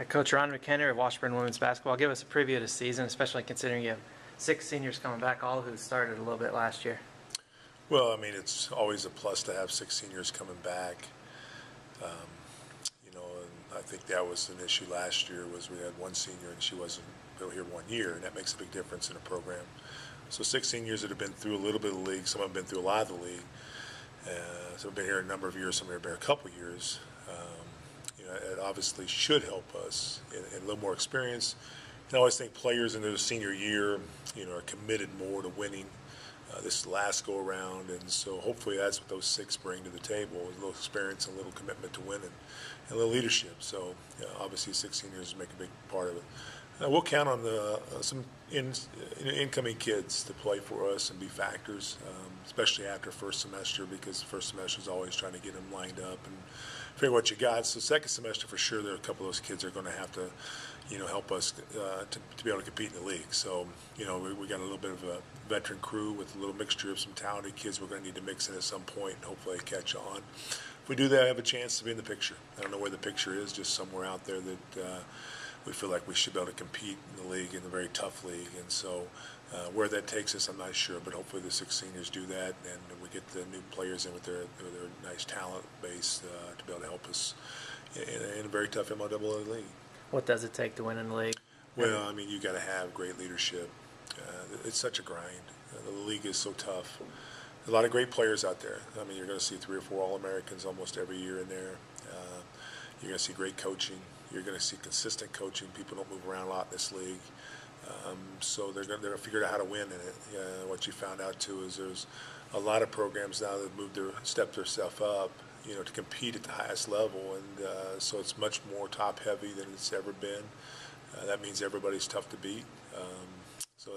Coach Ron McHenry of Washburn women's basketball. Give us a preview of the season, especially considering you have 6 seniors coming back, all who started a little bit last year. Well, I mean, it's always a plus to have 6 seniors coming back. And I think that was an issue last year was we had 1 senior and she wasn't here 1 year, and that makes a big difference in a program. So 6 seniors that have been through a little bit of the league, some have been through a lot of the league. Some have been here a number of years, some have been here a couple of years. It obviously should help us in a little more experience. And I always think players in their senior year, are committed more to winning this last go around, and so hopefully that's what those 6 bring to the table: a little experience, and a little commitment to winning, and a little leadership. So obviously 6 seniors make a big part of it. We'll count on some incoming kids to play for us and be factors, especially after first semester, because first semester is always trying to get them lined up and figure what you got. So second semester, for sure, there are a couple of those kids that are going to have to, help us to be able to compete in the league. So, we got a little bit of a veteran crew with a little mixture of some talented kids we're going to need to mix in at some point, and hopefully they catch on. If we do that, I have a chance to be in the picture. I don't know where the picture is, just somewhere out there that we feel like we should be able to compete in the league, in a very tough league. And so where that takes us, I'm not sure, but hopefully the 6 seniors do that, and we get the new players in with their nice talent base to be able to help us in a very tough MIAA league. What does it take to win in the league? Well, I mean, you got to have great leadership. It's such a grind. The league is so tough. A lot of great players out there. I mean, you're going to see 3 or 4 All-Americans almost every year in there. You're going to see great coaching. You're going to see consistent coaching. People don't move around a lot in this league. So they're going to figure out how to win in it. What you found out, too, is there's a lot of programs now that stepped themselves up, to compete at the highest level. And so it's much more top-heavy than it's ever been. That means everybody's tough to beat. So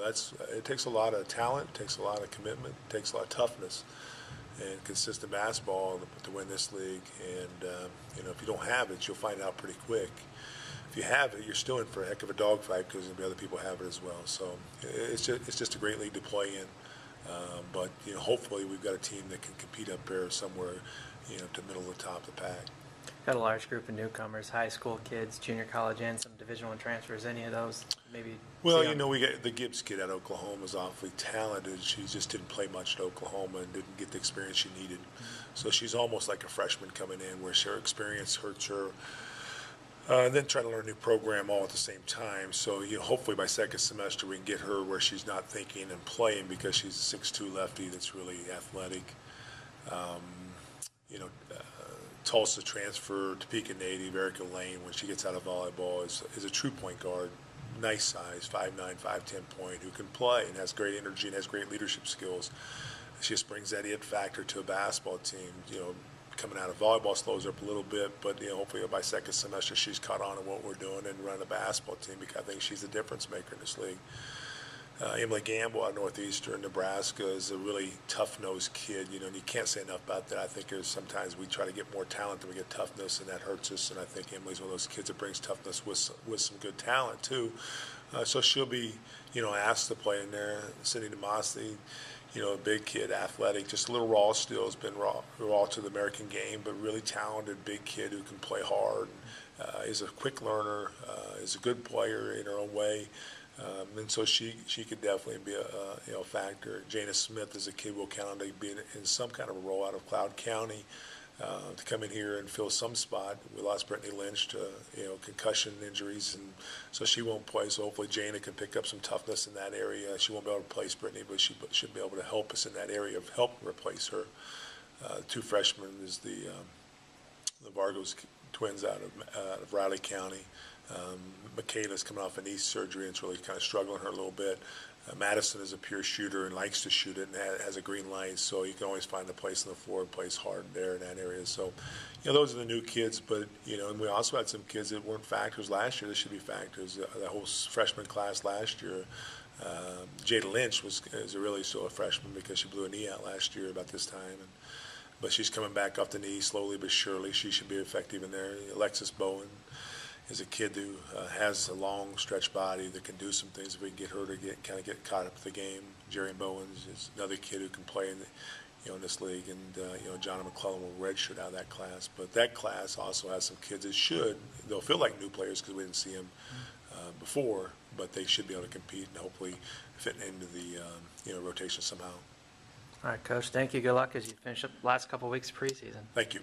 it takes a lot of talent, it takes a lot of commitment, it takes a lot of toughness and consistent basketball to win this league. And if you don't have it, you'll find out pretty quick. If you have it, you're still in for a heck of a dogfight because there'll be other people have it as well. So it's just a great league to play in. But hopefully we've got a team that can compete up there somewhere, to middle of the top of the pack. Got a large group of newcomers, high school kids, junior college, and some Division I transfers. Any of those maybe? Well, we got the Gibbs kid out of Oklahoma is awfully talented. She just didn't play much at Oklahoma and didn't get the experience she needed. So she's almost like a freshman coming in, where her experience hurts her. And then trying to learn a new program all at the same time. So hopefully by second semester we can get her where she's not thinking and playing, because she's a 6'2" lefty that's really athletic. Tulsa transfer, Topeka native, Erica Lane, when she gets out of volleyball, is a true point guard, nice size, 5'9", 5'10" point, who can play and has great energy and has great leadership skills. She just brings that it factor to a basketball team. Coming out of volleyball slows her up a little bit, but hopefully by second semester she's caught on to what we're doing and run a basketball team, because I think she's a difference maker in this league. Emily Gamble out of Northeastern Nebraska is a really tough-nosed kid, and you can't say enough about that. I think sometimes we try to get more talent than we get toughness, and that hurts us. And I think Emily's one of those kids that brings toughness with some good talent too. So she'll be, asked to play in there. Cindy DeMasi, a big kid, athletic, just a little raw still, has been raw to the American game, but really talented, big kid who can play hard, is a quick learner, is a good player in her own way. And so she could definitely be a factor. Jana Smith is a kid we'll count on to be in some kind of a role out of Cloud County, to come in here and fill some spot. We lost Brittany Lynch to concussion injuries, and so she won't play. So hopefully Jana can pick up some toughness in that area. She won't be able to replace Brittany, but she should be able to help us in that area, help replace her. 2 freshmen is the Vargos twins out of Riley County. Michaela's coming off a knee surgery, and it's really kind of struggling her a little bit. Madison is a pure shooter and likes to shoot it and has a green light, so you can always find a place on the floor and plays hard there in that area. So, those are the new kids, but, and we also had some kids that weren't factors last year. They should be factors. The whole freshman class last year, Jada Lynch is really still a freshman because she blew a knee out last year about this time. But she's coming back off the knee slowly but surely. She should be effective in there. Alexis Bowen is a kid who has a long stretch body that can do some things if we can get her to get caught up with the game. Jerry Bowens is another kid who can play in this league. And, John McClellan will redshirt out of that class. But that class also has some kids that they'll feel like new players because we didn't see them before, but they should be able to compete and hopefully fit into the, rotation somehow. All right, Coach, thank you. Good luck as you finish up the last couple weeks of preseason. Thank you.